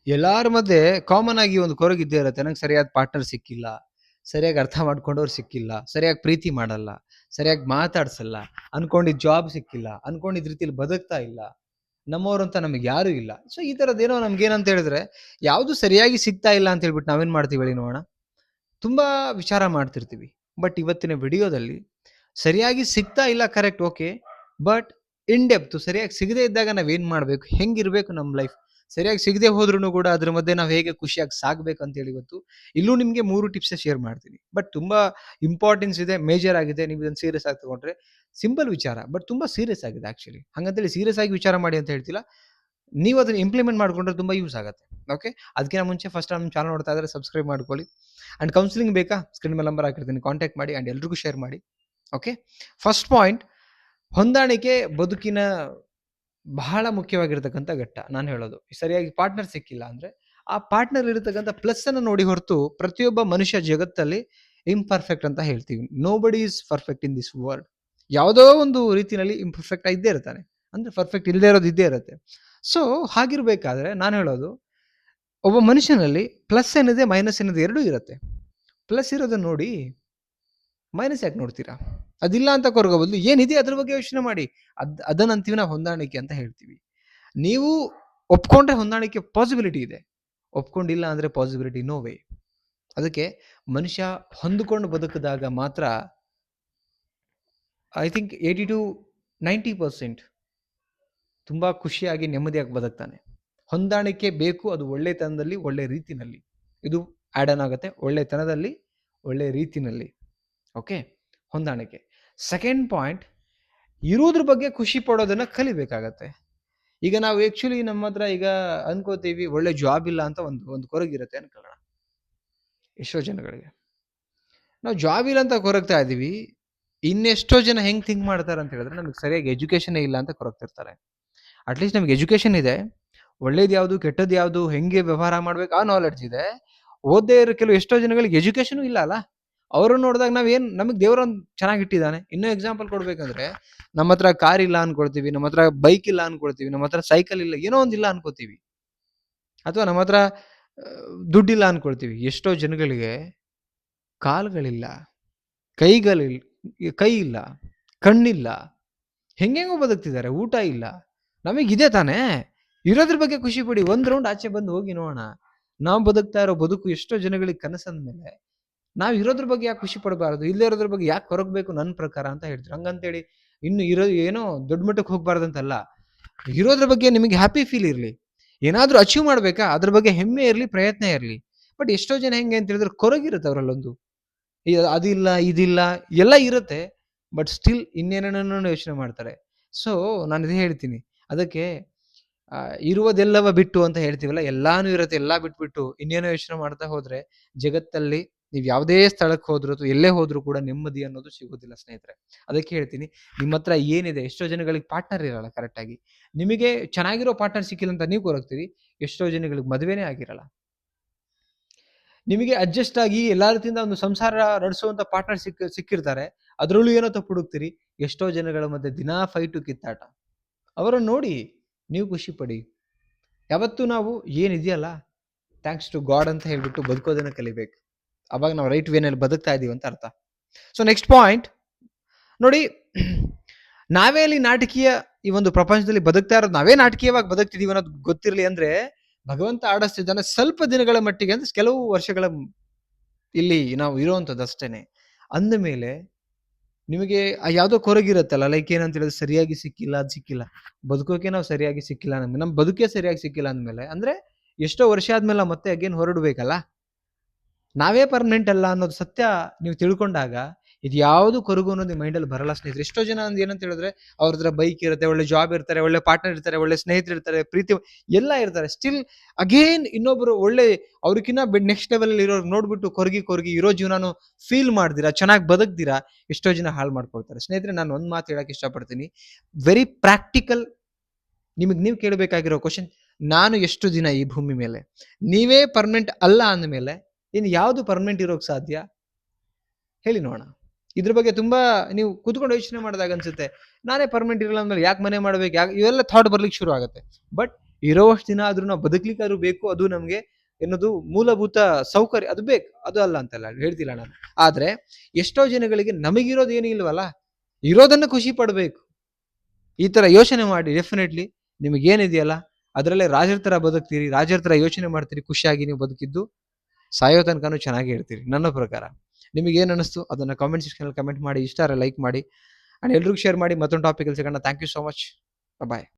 ಎಲ್ಲಾರ ಮಧ್ಯೆ ಕಾಮನ್ ಆಗಿ ಒಂದು ಕೊರಗಿದ್ದೇ ಇರುತ್ತೆ. ನಂಗೆ ಸರಿಯಾದ ಪಾರ್ಟ್ನರ್ ಸಿಕ್ಕಿಲ್ಲ, ಸರಿಯಾಗಿ ಅರ್ಥ ಮಾಡ್ಕೊಂಡವ್ರು ಸಿಕ್ಕಿಲ್ಲ, ಸರಿಯಾಗಿ ಪ್ರೀತಿ ಮಾಡಲ್ಲ, ಸರಿಯಾಗಿ ಮಾತಾಡ್ಸಲ್ಲ, ಅನ್ಕೊಂಡಿದ್ ಜಾಬ್ ಸಿಕ್ಕಿಲ್ಲ, ಅನ್ಕೊಂಡಿದ್ ರೀತಿಲಿ ಬದುಕ್ತಾ ಇಲ್ಲ, ನಮ್ಮವ್ರು ಅಂತ ನಮಗೆ ಯಾರು ಇಲ್ಲ. ಸೊ ಈ ಥರದ್ದೇನೋ ನಮ್ಗೇನಂತ ಹೇಳಿದ್ರೆ ಯಾವುದು ಸರಿಯಾಗಿ ಸಿಗ್ತಾ ಇಲ್ಲ ಅಂತ ಹೇಳ್ಬಿಟ್ಟು ನಾವೇನ್ ಮಾಡ್ತೀವಿ ಹೇಳಿ ನೋಡೋಣ, ತುಂಬಾ ವಿಚಾರ ಮಾಡ್ತಿರ್ತೀವಿ. ಬಟ್ ಇವತ್ತಿನ ವಿಡಿಯೋದಲ್ಲಿ ಸರಿಯಾಗಿ ಸಿಗ್ತಾ ಇಲ್ಲ, correct, okay, but in depth ಸರಿಯಾಗಿ ಸಿಗದೇ ಇದ್ದಾಗ ನಾವೇನ್ ಮಾಡ್ಬೇಕು, ಹೆಂಗಿರ್ಬೇಕು ನಮ್ಮ ಲೈಫ್, ಸರಿಯಾಗಿ ಸಿಗದೆ ಹೋದ್ರೂ ಕೂಡ ಅದ್ರ ಮಧ್ಯೆ ನಾವು ಹೇಗೆ ಖುಷಿಯಾಗಿ ಸಾಗ್ಬೇಕು ಅಂತ ಹೇಳಿ ಇವತ್ತು ಇಲ್ಲೂ ನಿಮ್ಗೆ 3 ಟಿಪ್ಸ್ ಶೇರ್ ಮಾಡ್ತೀನಿ. ಬಟ್ ತುಂಬಾ ಇಂಪಾರ್ಟೆನ್ಸ್ ಇದೆ, ಮೇಜರ್ ಆಗಿದೆ. ನೀವು ಇದನ್ನ ಸೀರಿಯಸ್ ಆಗಿ ತಗೊಂಡ್ರೆ ಸಿಂಪಲ್ ವಿಚಾರ, ಬಟ್ ತುಂಬಾ ಸೀರಿಯಸ್ ಆಗಿದೆ ಆಕ್ಚುಲಿ. ಹಂಗಂತೇಳಿ ಸೀರಿಯಸ್ ಆಗಿ ವಿಚಾರ ಮಾಡಿ ಅಂತ ಹೇಳ್ತಿಲ್ಲ, ನೀವು ಅದನ್ನ ಇಂಪ್ಲಿಮೆಂಟ್ ಮಾಡ್ಕೊಂಡ್ರೆ ತುಂಬಾ ಯೂಸ್ ಆಗುತ್ತೆ. ಓಕೆ, ಅದಕ್ಕಿಂತ ಮುಂಚೆ ಫಸ್ಟ್ ನಮ್ಮ ಚಾನಲ್ ನೋಡ್ತಾ ಇದ್ರೆ ಸಬ್ಸ್ಕ್ರೈಬ್ ಮಾಡ್ಕೊಳ್ಳಿ. ಅಂಡ್ ಕೌನ್ಸಿಲಿಂಗ್ ಬೇಕಾ, ಸ್ಕ್ರೀನ್ ಮೇಲೆ ನಂಬರ್ ಹಾಕಿರ್ತೀನಿ, ಕಾಂಟ್ಯಾಕ್ಟ್ ಮಾಡಿ ಅಂಡ್ ಎಲ್ರಿಗೂ ಶೇರ್ ಮಾಡಿ. ಓಕೆ, ಫಸ್ಟ್ ಪಾಯಿಂಟ್, ಹೊಂದಾಣಿಕೆ ಬದುಕಿನ ಬಹಳ ಮುಖ್ಯವಾಗಿರ್ತಕ್ಕಂಥ ಘಟ್ಟ. ನಾನು ಹೇಳೋದು, ಸರಿಯಾಗಿ ಪಾರ್ಟ್ನರ್ ಸಿಕ್ಕಿಲ್ಲ ಅಂದ್ರೆ ಆ ಪಾರ್ಟ್ನರ್ ಇರತಕ್ಕಂಥ ಪ್ಲಸ್ ಅನ್ನು ನೋಡಿ ಹೊರತು ಪ್ರತಿಯೊಬ್ಬ ಮನುಷ್ಯ ಜಗತ್ತಲ್ಲಿ ಇಂಪರ್ಫೆಕ್ಟ್ ಅಂತ ಹೇಳ್ತೀವಿ. ನೋ ಬಡಿ is perfect in this world. ಯಾವುದೋ ಒಂದು ರೀತಿಯಲ್ಲಿ ಇಂಪರ್ಫೆಕ್ಟ್ ಇದ್ದೇ ಇರ್ತಾನೆ, ಅಂದ್ರೆ ಪರ್ಫೆಕ್ಟ್ ಇಲ್ಲದೆ ಇರೋದು ಇದ್ದೇ ಇರುತ್ತೆ. ಸೊ ಹಾಗಿರ್ಬೇಕಾದ್ರೆ ನಾನು ಹೇಳೋದು, ಒಬ್ಬ ಮನುಷ್ಯನಲ್ಲಿ ಪ್ಲಸ್ ಏನಿದೆ ಮೈನಸ್ ಏನಿದೆ ಎರಡೂ ಇರುತ್ತೆ. ಪ್ಲಸ್ ಇರೋದನ್ನ ನೋಡಿ ಮೈನಸ್ ಯಾಕೆ ನೋಡ್ತೀರಾ? ಅದಿಲ್ಲ ಅಂತ ಕೊರಗೋ ಬದಲು ಏನಿದೆ ಅದ್ರ ಬಗ್ಗೆ ಯೋಚನೆ ಮಾಡಿ. ಅದನ್ನ ಅಂತೀವಿ ನಾವು ಹೊಂದಾಣಿಕೆ ಅಂತ ಹೇಳ್ತೀವಿ. ನೀವು ಒಪ್ಕೊಂಡ್ರೆ ಹೊಂದಾಣಿಕೆ ಪಾಸಿಬಿಲಿಟಿ ಇದೆ, ಒಪ್ಕೊಂಡಿಲ್ಲ ಅಂದ್ರೆ ಪಾಸಿಬಿಲಿಟಿ ನೋ ವೇ. ಅದಕ್ಕೆ ಮನುಷ್ಯ ಹೊಂದಿಕೊಂಡು ಬದುಕಿದಾಗ ಮಾತ್ರ ಐ ಥಿಂಕ್ 80-90% ತುಂಬಾ ಖುಷಿಯಾಗಿ ನೆಮ್ಮದಿಯಾಗಿ ಬದುಕ್ತಾನೆ. ಹೊಂದಾಣಿಕೆ ಬೇಕು, ಅದು ಒಳ್ಳೆತನದಲ್ಲಿ, ಒಳ್ಳೆ ರೀತಿನಲ್ಲಿ. ಇದು ಆಡ್ ಆನ್ ಆಗುತ್ತೆ, ಒಳ್ಳೆತನದಲ್ಲಿ, ಒಳ್ಳೆ ರೀತಿನಲ್ಲಿ. ಓಕೆ, ಹೊಂದಾಣಿಕೆ. ಸೆಕೆಂಡ್ ಪಾಯಿಂಟ್, ಇರೋದ್ರ ಬಗ್ಗೆ ಖುಷಿ ಪಡೋದನ್ನ ಕಲಿಬೇಕಾಗತ್ತೆ. ಈಗ ನಾವು ಆಕ್ಚುಲಿ ನಮ್ಮ ಹತ್ರ ಈಗ ಅನ್ಕೋತೀವಿ ಒಳ್ಳೆ ಜಾಬ್ ಇಲ್ಲ ಅಂತ ಒಂದು ಕೊರಗಿರುತ್ತೆ ಅನ್ಕೊಳ್ಳೋಣ. ಎಷ್ಟೋ ಜನಗಳಿಗೆ ನಾವು ಜಾಬ್ ಇಲ್ಲ ಅಂತ ಕೊರಗ್ತಾ ಇದೀವಿ, ಇನ್ನೆಷ್ಟೋ ಜನ ಹೆಂಗ್ ಥಿಂಕ್ ಮಾಡ್ತಾರೆ ಅಂತ ಹೇಳಿದ್ರೆ ನಮಗೆ ಸರಿಯಾಗಿ ಎಜುಕೇಶನ್ ಇಲ್ಲ ಅಂತ ಕೊರಗ್ತಿರ್ತಾರೆ. ಅಟ್ಲೀಸ್ಟ್ ನಮ್ಗೆ ಎಜುಕೇಶನ್ ಇದೆ, ಒಳ್ಳೇದು ಯಾವುದು ಕೆಟ್ಟದ್ದು ಯಾವುದು ಹೆಂಗೆ ವ್ಯವಹಾರ ಮಾಡ್ಬೇಕು ಆ ನಾಲೆಡ್ಜ್ ಇದೆ. ಓದ್ದೇ ಇರೋ ಕೆಲವು ಎಷ್ಟೋ ಜನಗಳಿಗೆ ಎಜುಕೇಶನ್ ಇಲ್ಲ ಅಲ್ಲ, ಅವರು ನೋಡಿದಾಗ ನಾವೇನ್, ನಮಗೆ ದೇವ್ರೊಂದು ಚೆನ್ನಾಗಿ ಇಟ್ಟಿದ್ದಾನೆ. ಇನ್ನೂ ಎಕ್ಸಾಂಪಲ್ ಕೊಡ್ಬೇಕಂದ್ರೆ, ನಮ್ಮ ಹತ್ರ ಕಾರ್ ಇಲ್ಲ ಅನ್ಕೊಳ್ತೀವಿ, ನಮ್ಮ ಹತ್ರ ಬೈಕ್ ಇಲ್ಲ ಅನ್ಕೊಳ್ತೀವಿ, ನಮ್ಮ ಹತ್ರ ಸೈಕಲ್ ಇಲ್ಲ, ಏನೋ ಒಂದಿಲ್ಲ ಅನ್ಕೋತೀವಿ, ಅಥವಾ ನಮ್ಮ ಹತ್ರ ದುಡ್ಡಿಲ್ಲ ಅನ್ಕೊಳ್ತೀವಿ. ಎಷ್ಟೋ ಜನಗಳಿಗೆ ಕಾಲ್ಗಳಿಲ್ಲ, ಕೈ ಇಲ್ಲ, ಕಣ್ಣಿಲ್ಲ, ಹೆಂಗೆಂಗೋ ಬದುಕ್ತಿದ್ದಾರೆ, ಊಟ ಇಲ್ಲ. ನಮಗಿದೆ ತಾನೇ, ಇರೋದ್ರ ಬಗ್ಗೆ ಖುಷಿ ಪಡಿ. ಒಂದ್ ರೌಂಡ್ ಆಚೆ ಬಂದು ಹೋಗಿ ನೋಡೋಣ, ನಾವು ಬದುಕ್ತಾ ಇರೋ ಬದುಕು ಎಷ್ಟೋ ಜನಗಳಿಗೆ ಕನಸಂದ್ಮೇಲೆ ನಾವ್ ಇರೋದ್ರ ಬಗ್ಗೆ ಯಾಕೆ ಖುಷಿ ಪಡಬಾರದು, ಇಲ್ಲೇ ಇರೋದ್ರ ಬಗ್ಗೆ ಯಾಕೆ ಕೊರಗಬೇಕು ನನ್ನ ಪ್ರಕಾರ ಅಂತ ಹೇಳ್ತಾರೆ. ಹಂಗಂತೇಳಿ ಇನ್ನು ಏನೋ ದೊಡ್ಡ ಮಟ್ಟಕ್ಕೆ ಹೋಗ್ಬಾರ್ದಂತಲ್ಲ, ಇರೋದ್ರ ಬಗ್ಗೆ ನಿಮಗೆ ಹ್ಯಾಪಿ ಫೀಲ್ ಇರ್ಲಿ, ಏನಾದ್ರೂ ಅಚೀವ್ ಮಾಡ್ಬೇಕಾ ಅದ್ರ ಬಗ್ಗೆ ಹೆಮ್ಮೆ ಇರ್ಲಿ, ಪ್ರಯತ್ನ ಇರ್ಲಿ. ಬಟ್ ಎಷ್ಟೋ ಜನ ಹೆಂಗೆ ಅಂತ ಹೇಳಿದ್ರೆ ಕೊರಗಿರುತ್ತೆ ಅವರಲ್ಲೊಂದು, ಅದಿಲ್ಲ ಇದಿಲ್ಲ ಎಲ್ಲ ಇರುತ್ತೆ, ಬಟ್ ಸ್ಟಿಲ್ ಇನ್ನೇನೇನೋ ಯೋಚನೆ ಮಾಡ್ತಾರೆ. ಸೊ ನಾನು ಇದೇ ಹೇಳ್ತೀನಿ, ಅದಕ್ಕೆ ಇರುವುದೆಲ್ಲವ ಬಿಟ್ಟು ಅಂತ ಹೇಳ್ತೀವಲ್ಲ, ಎಲ್ಲಾನು ಇರುತ್ತೆ, ಎಲ್ಲಾ ಬಿಟ್ಬಿಟ್ಟು ಇನ್ನೇನೋ ಯೋಚನೆ ಮಾಡ್ತಾ ಹೋದ್ರೆ ಜಗತ್ತಲ್ಲಿ ನೀವು ಯಾವುದೇ ಸ್ಥಳಕ್ಕೆ ಹೋದ್ರು ಅಥವಾ ಎಲ್ಲೇ ಹೋದ್ರು ಕೂಡ ನೆಮ್ಮದಿ ಅನ್ನೋದು ಸಿಗೋದಿಲ್ಲ ಸ್ನೇಹಿತರೆ. ಅದಕ್ಕೆ ಹೇಳ್ತೀನಿ, ನಿಮ್ಮ ಹತ್ರ ಏನಿದೆ, ಎಷ್ಟೋ ಜನಗಳಿಗೆ ಪಾರ್ಟ್ನರ್ ಇರಲ್ಲ ಕರೆಕ್ಟ್ ಆಗಿ. ನಿಮಗೆ ಚೆನ್ನಾಗಿರೋ ಪಾರ್ಟ್ನರ್ ಸಿಕ್ಕಿಲ್ಲ ಅಂತ ನೀವು ಕೊರಗ್ತೀರಿ, ಎಷ್ಟೋ ಜನಗಳಿಗೆ ಮದುವೆನೇ ಆಗಿರಲ್ಲ. ನಿಮಗೆ ಅಡ್ಜಸ್ಟ್ ಆಗಿ ಎಲ್ಲಾ ರೀತಿಯಿಂದ ಒಂದು ಸಂಸಾರ ನಡೆಸುವಂತ ಪಾರ್ಟ್ನರ್ ಸಿಕ್ಕಿರ್ತಾರೆ, ಅದ್ರಲ್ಲೂ ಏನೋ ತಪ್ಪು ಹುಡುಕ್ತೀರಿ. ಎಷ್ಟೋ ಜನಗಳ ಮಧ್ಯೆ ದಿನಾ ಫೈಟು, ಕಿತ್ತಾಟ. ಅವರನ್ನು ನೋಡಿ ನೀವು ಖುಷಿ ಪಡಿ. ಯಾವತ್ತೂ ನಾವು ಏನಿದೆಯಲ್ಲ ಥ್ಯಾಂಕ್ಸ್ ಟು ಗಾಡ್ ಅಂತ ಹೇಳ್ಬಿಟ್ಟು ಬದುಕೋದನ್ನ ಕಲಿಬೇಕು. ಅವಾಗ ನಾವು ರೈಟ್ ವೇನಲ್ಲಿ ಬದುಕ್ತಾ ಇದೀವಿ ಅಂತ ಅರ್ಥ. ಸೊ ನೆಕ್ಸ್ಟ್ ಪಾಯಿಂಟ್ ನೋಡಿ, ನಾವೇ ಅಲ್ಲಿ ನಾಟಕೀಯ ಈ ಒಂದು ಪ್ರಪಂಚದಲ್ಲಿ ಬದುಕ್ತಾ ಇರೋದು, ನಾವೇ ನಾಟಕೀಯವಾಗಿ ಬದುಕ್ತಿದೀವಿ ಅನ್ನೋದು ಗೊತ್ತಿರಲಿ ಅಂದ್ರೆ ಭಗವಂತ ಆಡಿಸ್ತಿದ್ದಾನೆ ಸ್ವಲ್ಪ ದಿನಗಳ ಮಟ್ಟಿಗೆ, ಅಂದ್ರೆ ಕೆಲವು ವರ್ಷಗಳ ಇಲ್ಲಿ ನಾವು ಇರುವಂತದ್ದು ಅಷ್ಟೇನೆ. ಅಂದ ಮೇಲೆ ನಿಮಗೆ ಯಾವ್ದೋ ಕೊರಗಿರುತ್ತಲ್ಲ, ಲೈಕ್ ಏನಂತ ಹೇಳಿದ್ರೆ ಸರಿಯಾಗಿ ಸಿಕ್ಕಿಲ್ಲ, ಅದ್ ಸಿಕ್ಕಿಲ್ಲ, ಬದುಕೋಕೆ ನಾವು ಸರಿಯಾಗಿ ಸಿಕ್ಕಿಲ್ಲ, ನಮ್ ಬದುಕೇ ಸರಿಯಾಗಿ ಸಿಕ್ಕಿಲ್ಲ ಅಂದ್ಮೇಲೆ, ಅಂದ್ರೆ ಎಷ್ಟೋ ವರ್ಷ ಆದ್ಮೇಲೆ ಮತ್ತೆ ಅಗೇನ್ ಹೊರಡ್ಬೇಕಲ್ಲ, ನಾವೇ ಪರ್ಮನೆಂಟ್ ಅಲ್ಲ ಅನ್ನೋದು ಸತ್ಯ ನೀವು ತಿಳ್ಕೊಂಡಾಗ ಇದು ಯಾವುದು ಕೊರಗು ಅನ್ನೋದು ಮೈಂಡಲ್ಲಿ ಬರಲ್ಲ ಸ್ನೇಹಿತರೆ. ಎಷ್ಟೋ ಜನ ಏನಂತ ಹೇಳಿದ್ರೆ ಅವ್ರ ಹತ್ರ ಬೈಕ್ ಇರುತ್ತೆ, ಒಳ್ಳೆ ಜಾಬ್ ಇರ್ತಾರೆ, ಒಳ್ಳೆ ಪಾರ್ಟ್ನರ್ ಇರ್ತಾರೆ, ಒಳ್ಳೆ ಸ್ನೇಹಿತರು ಇರ್ತಾರೆ, ಪ್ರೀತಿ ಎಲ್ಲ ಇರ್ತಾರೆ, ಸ್ಟಿಲ್ ಅಗೇನ್ ಇನ್ನೊಬ್ರು ಒಳ್ಳೆ ಅವ್ರಿಗಿನ್ನ ನೆಕ್ಸ್ಟ್ ಲೆವೆಲ್ ಇರೋ ನೋಡ್ಬಿಟ್ಟು ಕೊರಗಿ ಇರೋ ಜೀವನಾನು ಫೀಲ್ ಮಾಡ್ದಿರಾ, ಚೆನ್ನಾಗಿ ಬದುಕ್ದಿರಾ ಎಷ್ಟೋ ಜನ ಹಾಳು ಮಾಡ್ಕೊಳ್ತಾರೆ. ಸ್ನೇಹಿತರೆ, ನಾನು ಒಂದ್ ಮಾತು ಹೇಳಕ್ ಇಷ್ಟಪಡ್ತೀನಿ, ವೆರಿ ಪ್ರಾಕ್ಟಿಕಲ್. ನೀವು ಕೇಳಬೇಕಾಗಿರೋ ಕ್ವಶನ್, ನಾನು ಎಷ್ಟು ದಿನ ಈ ಭೂಮಿ ಮೇಲೆ, ನೀವೇ ಪರ್ಮನೆಂಟ್ ಅಲ್ಲ ಅಂದಮೇಲೆ ಇನ್ನು ಯಾವುದು ಪರ್ಮನೆಂಟ್ ಇರೋಕ್ ಸಾಧ್ಯ ಹೇಳಿ ನೋಡೋಣ. ಇದ್ರ ಬಗ್ಗೆ ತುಂಬಾ ನೀವು ಕೂತ್ಕೊಂಡು ಯೋಚನೆ ಮಾಡಿದಾಗ ಅನ್ಸುತ್ತೆ, ನಾನೇ ಪರ್ಮನೆಂಟ್ ಇರಲ್ಲ ಅಂದ್ಮೇಲೆ ಯಾಕೆ ಮನೆ ಮಾಡ್ಬೇಕು, ಇವೆಲ್ಲ ಥಾಟ್ ಬರ್ಲಿಕ್ಕೆ ಶುರು ಆಗುತ್ತೆ. ಬಟ್ ಇರೋವಷ್ಟು ದಿನ ಆದ್ರೂ ನಾವು ಬದುಕ್ಲಿಕ್ಕಾದ್ರೂ ಬೇಕು. ಅದು ನಮ್ಗೆ ಏನದು ಮೂಲಭೂತ ಸೌಕರ್ಯ ಅದು ಬೇಕು. ಅದು ಅಲ್ಲ ಅಂತಲ್ಲ ಹೇಳ್ತಿಲ್ಲ ನಾನು. ಆದ್ರೆ ಎಷ್ಟೋ ಜನಗಳಿಗೆ ನಮಗಿರೋದು ಏನು ಇಲ್ವಲ್ಲ, ಇರೋದನ್ನ ಖುಷಿ ಪಡ್ಬೇಕು. ಈ ತರ ಯೋಚನೆ ಮಾಡಿ ಡೆಫಿನೆಟ್ಲಿ ನಿಮಗೇನಿದೆಯಲ್ಲ ಅದರಲ್ಲೇ ರಾಜರ ತರ ಬದುಕ್ತೀರಿ, ರಾಜರ ತರ ಯೋಚನೆ ಮಾಡ್ತೀರಿ, ಖುಷಿಯಾಗಿ ನೀವು ಬದುಕಿದ್ದು ಸಾಯೋ ತನಕನೂ ಚೆನ್ನಾಗಿ ಇರ್ತೀರಿ ನನ್ನ ಪ್ರಕಾರ. ನಿಮಗೆ ಏನ್ ಅನಿಸ್ತು ಅದನ್ನ ಕಾಮೆಂಟ್ ಸೆಕ್ಷನ್ ಅಲ್ಲಿ ಕಮೆಂಟ್ ಮಾಡಿ, ಇಷ್ಟ ಲೈಕ್ ಮಾಡಿ ಅಂಡ್ ಎಲ್ರಿಗೂ ಶೇರ್ ಮಾಡಿ. ಮತ್ತೊಂದು ಟಾಪಿಕ್ ಅಲ್ಲಿ ಸಿಗೋಣ. Thank you so much. Bye.